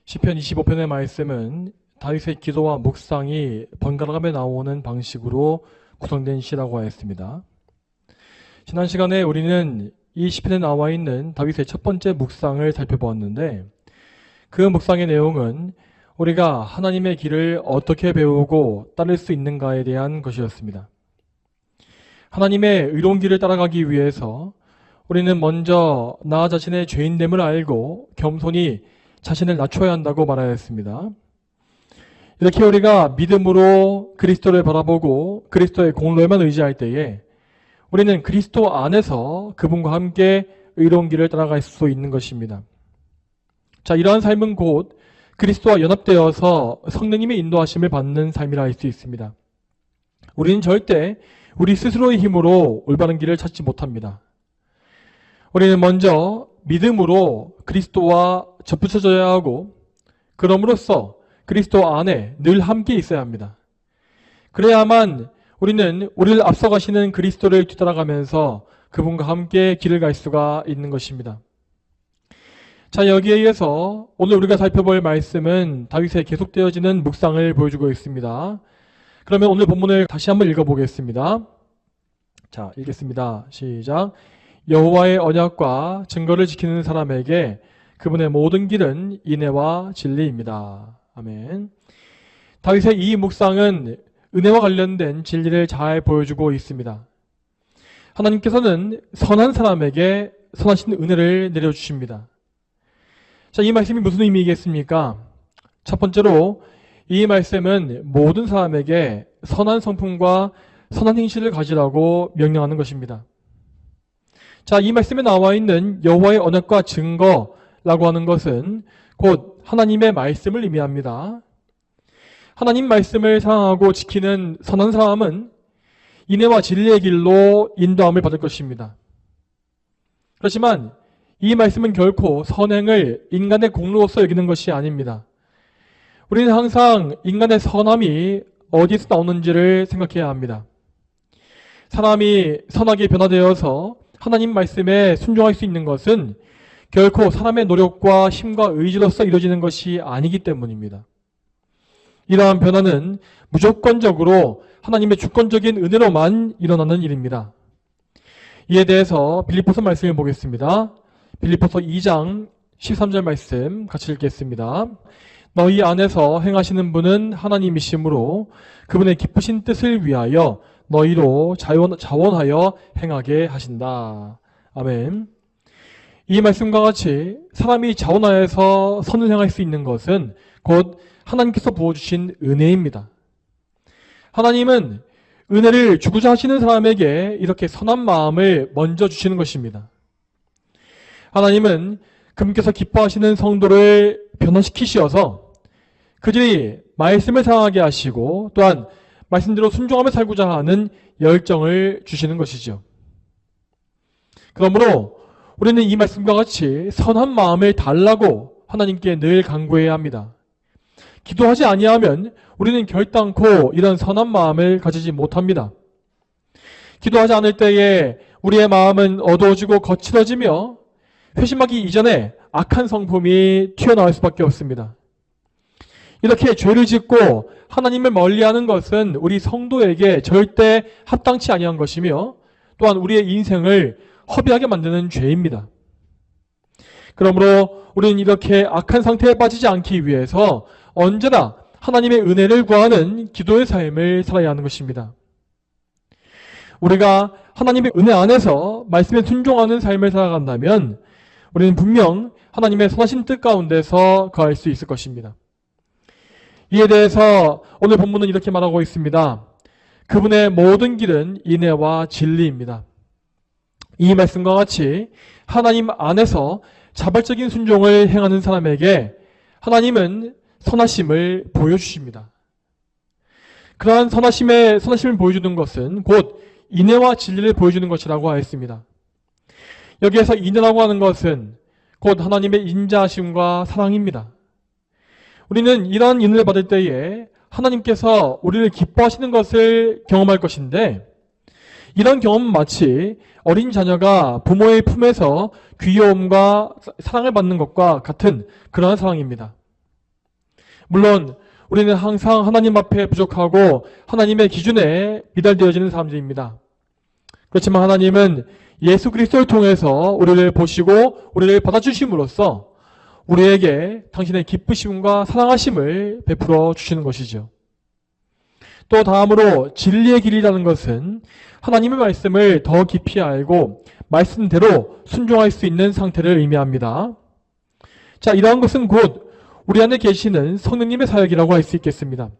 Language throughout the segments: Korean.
시편 25편의 말씀은 다윗의 기도와 묵상이 번갈아가며 나오는 방식으로 구성된 시라고 하였습니다. 지난 시간에 우리는 이 시편에 나와 있는 다윗의 첫 번째 묵상을 살펴보았는데, 그 묵상의 내용은 우리가 하나님의 길을 어떻게 배우고 따를 수 있는가에 대한 것이었습니다. 하나님의 의로운 길을 따라가기 위해서 우리는 먼저 나 자신의 죄인됨을 알고 겸손히 자신을 낮춰야 한다고 말하였습니다. 이렇게 우리가 믿음으로 그리스도를 바라보고 그리스도의 공로에만 의지할 때에 우리는 그리스도 안에서 그분과 함께 의로운 길을 따라갈 수 있는 것입니다. 자, 이러한 삶은 곧 그리스도와 연합되어서 성령님의 인도하심을 받는 삶이라 할 수 있습니다. 우리는 절대 우리 스스로의 힘으로 올바른 길을 찾지 못합니다. 우리는 먼저 믿음으로 그리스도와 접붙여져야 하고, 그럼으로써 그리스도 안에 늘 함께 있어야 합니다. 그래야만 우리는 우리를 앞서가시는 그리스도를 뒤따라가면서 그분과 함께 길을 갈 수가 있는 것입니다. 자, 여기에 의해서 오늘 우리가 살펴볼 말씀은 다윗의 계속되어지는 묵상을 보여주고 있습니다. 그러면 오늘 본문을 다시 한번 읽어보겠습니다. 자, 읽겠습니다. 시작. 여호와의 언약과 증거를 지키는 사람에게 그분의 모든 길은 인애와 진리입니다. 아멘. 다윗의 이 묵상은 은혜와 관련된 진리를 잘 보여주고 있습니다. 하나님께서는 선한 사람에게 선하신 은혜를 내려주십니다. 자, 이 말씀이 무슨 의미겠습니까? 첫 번째로 이 말씀은 모든 사람에게 선한 성품과 선한 행실을 가지라고 명령하는 것입니다. 자, 이 말씀에 나와 있는 여호와의 언약과 증거라고 하는 것은 곧 하나님의 말씀을 의미합니다. 하나님 말씀을 사랑하고 지키는 선한 사람은 인애와 진리의 길로 인도함을 받을 것입니다. 그렇지만 이 말씀은 결코 선행을 인간의 공로로서 여기는 것이 아닙니다. 우리는 항상 인간의 선함이 어디서 나오는지를 생각해야 합니다. 사람이 선하게 변화되어서 하나님 말씀에 순종할 수 있는 것은 결코 사람의 노력과 힘과 의지로서 이루어지는 것이 아니기 때문입니다. 이러한 변화는 무조건적으로 하나님의 주권적인 은혜로만 일어나는 일입니다. 이에 대해서 빌립보서 말씀을 보겠습니다. 빌립보서 2장 13절 말씀 같이 읽겠습니다. 너희 안에서 행하시는 분은 하나님이시므로 그분의 기쁘신 뜻을 위하여 너희로 자원하여 행하게 하신다. 아멘. 이 말씀과 같이 사람이 자원하여서 선을 행할 수 있는 것은 곧 하나님께서 부어주신 은혜입니다. 하나님은 은혜를 주고자 하시는 사람에게 이렇게 선한 마음을 먼저 주시는 것입니다. 하나님은 그분께서 기뻐하시는 성도를 변화시키시어서 그들이 말씀을 사랑하게 하시고 또한 말씀대로 순종하며 살고자 하는 열정을 주시는 것이죠. 그러므로 우리는 이 말씀과 같이 선한 마음을 달라고 하나님께 늘 간구해야 합니다. 기도하지 아니하면 우리는 결단코 이런 선한 마음을 가지지 못합니다. 기도하지 않을 때에 우리의 마음은 어두워지고 거칠어지며 회심하기 이전에 악한 성품이 튀어나올 수밖에 없습니다. 이렇게 죄를 짓고 하나님을 멀리하는 것은 우리 성도에게 절대 합당치 아니한 것이며 또한 우리의 인생을 허비하게 만드는 죄입니다. 그러므로 우리는 이렇게 악한 상태에 빠지지 않기 위해서 언제나 하나님의 은혜를 구하는 기도의 삶을 살아야 하는 것입니다. 우리가 하나님의 은혜 안에서 말씀에 순종하는 삶을 살아간다면 우리는 분명 하나님의 선하신 뜻 가운데서 거할 수 있을 것입니다. 이에 대해서 오늘 본문은 이렇게 말하고 있습니다. 그분의 모든 길은 인애와 진리입니다. 이 말씀과 같이 하나님 안에서 자발적인 순종을 행하는 사람에게 하나님은 선하심을 보여주십니다. 그러한 선하심을 보여주는 것은 곧 인애와 진리를 보여주는 것이라고 하였습니다. 여기에서 인애라고 하는 것은 곧 하나님의 인자하심과 사랑입니다. 우리는 이러한 인을 받을 때에 하나님께서 우리를 기뻐하시는 것을 경험할 것인데, 이런 경험은 마치 어린 자녀가 부모의 품에서 귀여움과 사랑을 받는 것과 같은 그러한 상황입니다. 물론 우리는 항상 하나님 앞에 부족하고 하나님의 기준에 미달되어지는 사람들입니다. 그렇지만 하나님은 예수 그리스도를 통해서 우리를 보시고 우리를 받아주심으로써 우리에게 당신의 기쁘심과 사랑하심을 베풀어 주시는 것이죠. 또 다음으로 진리의 길이라는 것은 하나님의 말씀을 더 깊이 알고 말씀대로 순종할 수 있는 상태를 의미합니다. 자, 이러한 것은 곧 우리 안에 계시는 성령님의 사역이라고 할 수 있겠습니다.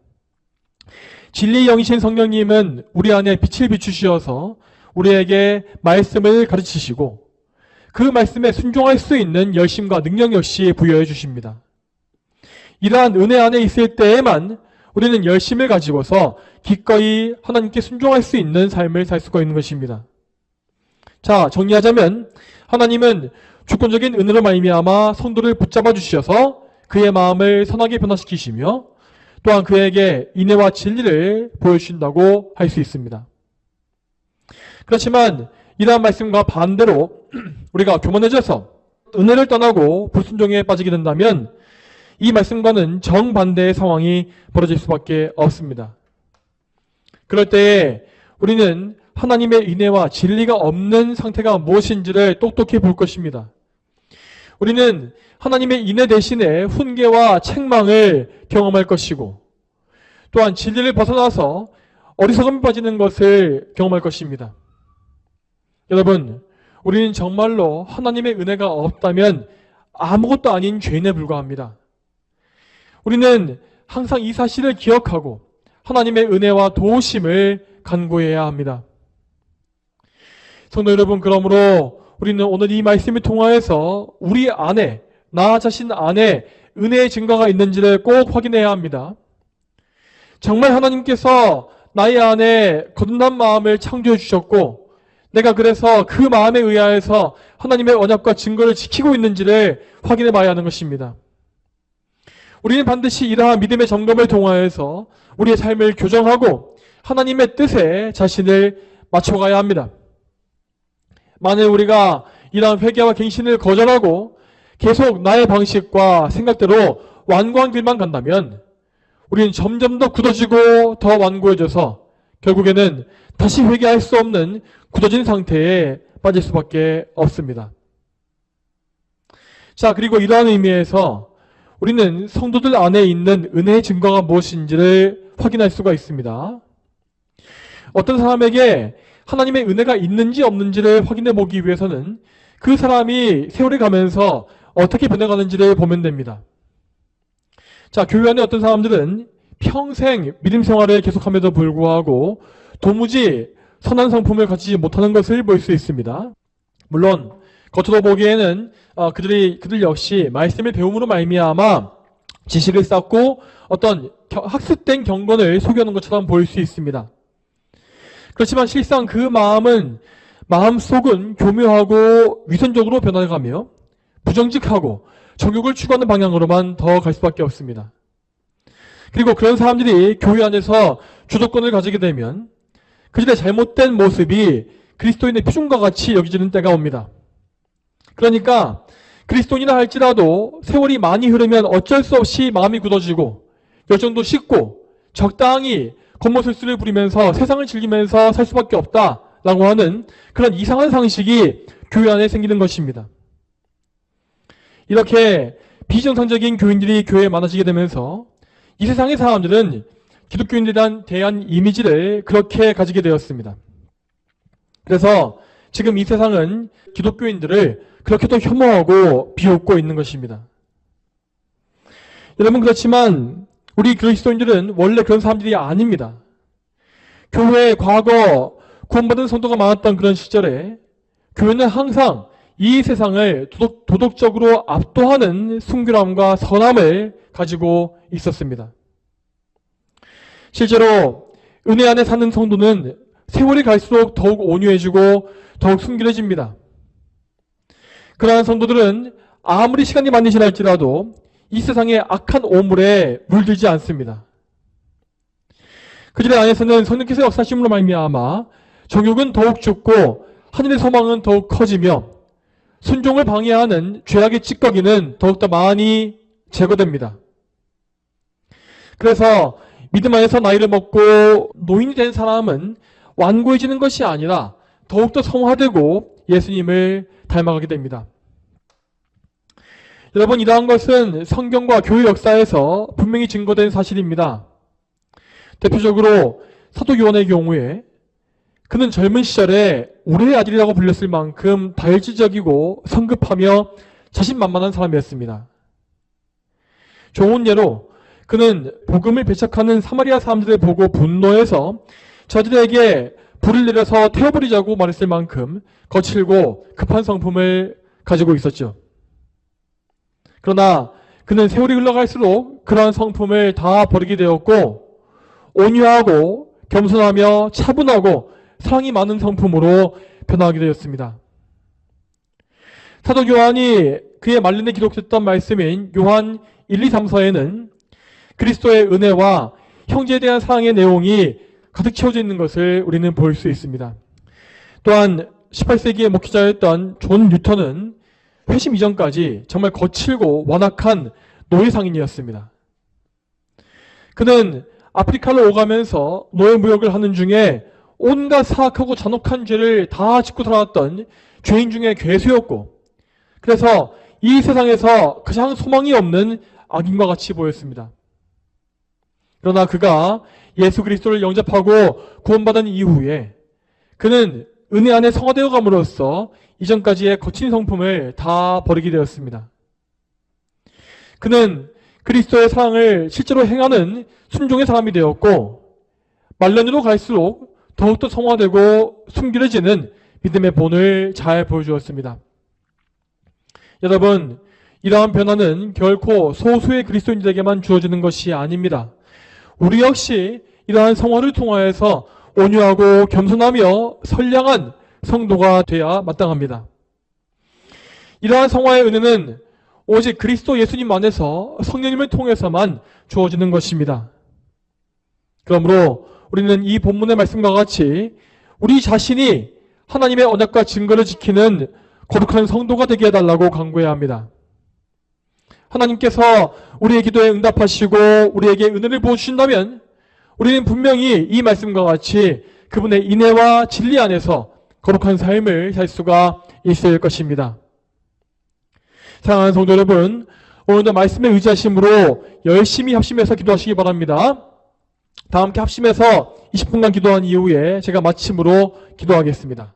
진리의 영이신 성령님은 우리 안에 빛을 비추시어서 우리에게 말씀을 가르치시고 그 말씀에 순종할 수 있는 열심과 능력 역시 부여해 주십니다. 이러한 은혜 안에 있을 때에만 우리는 열심을 가지고서 기꺼이 하나님께 순종할 수 있는 삶을 살 수가 있는 것입니다. 자, 정리하자면 하나님은 주권적인 은혜로 말미암아 성도를 붙잡아 주셔서 그의 마음을 선하게 변화시키시며 또한 그에게 인애와 진리를 보여주신다고 할 수 있습니다. 그렇지만 이러한 말씀과 반대로 우리가 교만해져서 은혜를 떠나고 불순종에 빠지게 된다면 이 말씀과는 정반대의 상황이 벌어질 수밖에 없습니다. 그럴 때에 우리는 하나님의 인애와 진리가 없는 상태가 무엇인지를 똑똑히 볼 것입니다. 우리는 하나님의 인애 대신에 훈계와 책망을 경험할 것이고 또한 진리를 벗어나서 어리석음에 빠지는 것을 경험할 것입니다. 여러분, 우리는 정말로 하나님의 은혜가 없다면 아무것도 아닌 죄인에 불과합니다. 우리는 항상 이 사실을 기억하고 하나님의 은혜와 도우심을 간구해야 합니다. 성도 여러분, 그러므로 우리는 오늘 이 말씀을 통하여서 우리 안에, 나 자신 안에 은혜의 증거가 있는지를 꼭 확인해야 합니다. 정말 하나님께서 나의 안에 거듭난 마음을 창조해 주셨고 내가 그래서 그 마음에 의하여서 하나님의 언약과 증거를 지키고 있는지를 확인해 봐야 하는 것입니다. 우리는 반드시 이러한 믿음의 점검을 통하여서 우리의 삶을 교정하고 하나님의 뜻에 자신을 맞춰가야 합니다. 만일 우리가 이러한 회개와 갱신을 거절하고 계속 나의 방식과 생각대로 완고한 길만 간다면 우리는 점점 더 굳어지고 더 완고해져서 결국에는 다시 회개할 수 없는 굳어진 상태에 빠질 수밖에 없습니다. 자, 그리고 이러한 의미에서 우리는 성도들 안에 있는 은혜의 증거가 무엇인지를 확인할 수가 있습니다. 어떤 사람에게 하나님의 은혜가 있는지 없는지를 확인해 보기 위해서는 그 사람이 세월이 가면서 어떻게 변해가는지를 보면 됩니다. 자, 교회 안에 어떤 사람들은 평생 믿음 생활을 계속함에도 불구하고 도무지 선한 성품을 가지지 못하는 것을 볼 수 있습니다. 물론 겉으로 보기에는 그들 역시 말씀을 배움으로 말미암아 지식을 쌓고 어떤 학습된 경건을 소개하는 것처럼 보일 수 있습니다. 그렇지만 실상 그 마음속은 교묘하고 위선적으로 변해가며 부정직하고 정욕을 추구하는 방향으로만 더 갈 수밖에 없습니다. 그리고 그런 사람들이 교회 안에서 주도권을 가지게 되면 그들의 잘못된 모습이 그리스도인의 표준과 같이 여겨지는 때가 옵니다. 그러니까 그리스도인이라 할지라도 세월이 많이 흐르면 어쩔 수 없이 마음이 굳어지고 열정도 식고 적당히 겉모술수를 부리면서 세상을 즐기면서 살 수밖에 없다라고 하는 그런 이상한 상식이 교회 안에 생기는 것입니다. 이렇게 비정상적인 교인들이 교회에 많아지게 되면서 이 세상의 사람들은 기독교인들에 대한 이미지를 그렇게 가지게 되었습니다. 그래서 지금 이 세상은 기독교인들을 그렇게도 혐오하고 비웃고 있는 것입니다. 여러분, 그렇지만 우리 그리스도인들은 원래 그런 사람들이 아닙니다. 교회에 과거 구원받은 성도가 많았던 그런 시절에 교회는 항상 이 세상을 도덕적으로 압도하는 순결함과 선함을 가지고 있었습니다. 실제로 은혜 안에 사는 성도는 세월이 갈수록 더욱 온유해지고 더욱 순결해집니다. 그러한 성도들은 아무리 시간이 많이 지날지라도 이 세상의 악한 오물에 물들지 않습니다. 그들의 안에서는 성령께서 역사하심으로 말미암아 정욕은 더욱 죽고 하늘의 소망은 더욱 커지며 순종을 방해하는 죄악의 찌꺼기는 더욱더 많이 제거됩니다. 그래서 믿음 안에서 나이를 먹고 노인이 된 사람은 완고해지는 것이 아니라 더욱더 성화되고 예수님을 닮아가게 됩니다. 여러분, 이러한 것은 성경과 교회 역사에서 분명히 증거된 사실입니다. 대표적으로 사도 요한의 경우에 그는 젊은 시절에 우리의 아들이라고 불렸을 만큼 다혈질적이고 성급하며 자신만만한 사람이었습니다. 좋은 예로 그는 복음을 배척하는 사마리아 사람들을 보고 분노해서 저들에게 불을 내려서 태워버리자고 말했을 만큼 거칠고 급한 성품을 가지고 있었죠. 그러나 그는 세월이 흘러갈수록 그러한 성품을 다 버리게 되었고 온유하고 겸손하며 차분하고 사랑이 많은 성품으로 변화하게 되었습니다. 사도 요한이 그의 말년에 기록했던 말씀인 요한 1, 2, 3서에는 그리스도의 은혜와 형제에 대한 사랑의 내용이 가득 채워져 있는 것을 우리는 볼 수 있습니다. 또한 18세기의 목회자였던 존 뉴턴은 회심 이전까지 정말 거칠고 완악한 노예상인이었습니다. 그는 아프리카를 오가면서 노예무역을 하는 중에 온갖 사악하고 잔혹한 죄를 다 짓고 살아왔던 죄인 중에 괴수였고, 그래서 이 세상에서 가장 소망이 없는 악인과 같이 보였습니다. 그러나 그가 예수 그리스도를 영접하고 구원받은 이후에 그는 은혜 안에 성화되어 감으로써 이전까지의 거친 성품을 다 버리게 되었습니다. 그는 그리스도의 사랑을 실제로 행하는 순종의 사람이 되었고, 말년으로 갈수록 더욱더 성화되고 순결해지는 믿음의 본을 잘 보여주었습니다. 여러분, 이러한 변화는 결코 소수의 그리스도인들에게만 주어지는 것이 아닙니다. 우리 역시 이러한 성화를 통하여서 온유하고 겸손하며 선량한 성도가 되어야 마땅합니다. 이러한 성화의 은혜는 오직 그리스도 예수님 안에서 성령님을 통해서만 주어지는 것입니다. 그러므로 우리는 이 본문의 말씀과 같이 우리 자신이 하나님의 언약과 증거를 지키는 거룩한 성도가 되게 해달라고 간구해야 합니다. 하나님께서 우리의 기도에 응답하시고 우리에게 은혜를 부어주신다면 우리는 분명히 이 말씀과 같이 그분의 인애와 진리 안에서 거룩한 삶을 살 수가 있을 것입니다. 사랑하는 성도 여러분, 오늘도 말씀에 의지하심으로 열심히 합심해서 기도하시기 바랍니다. 다 함께 합심해서 20분간 기도한 이후에 제가 마침으로 기도하겠습니다.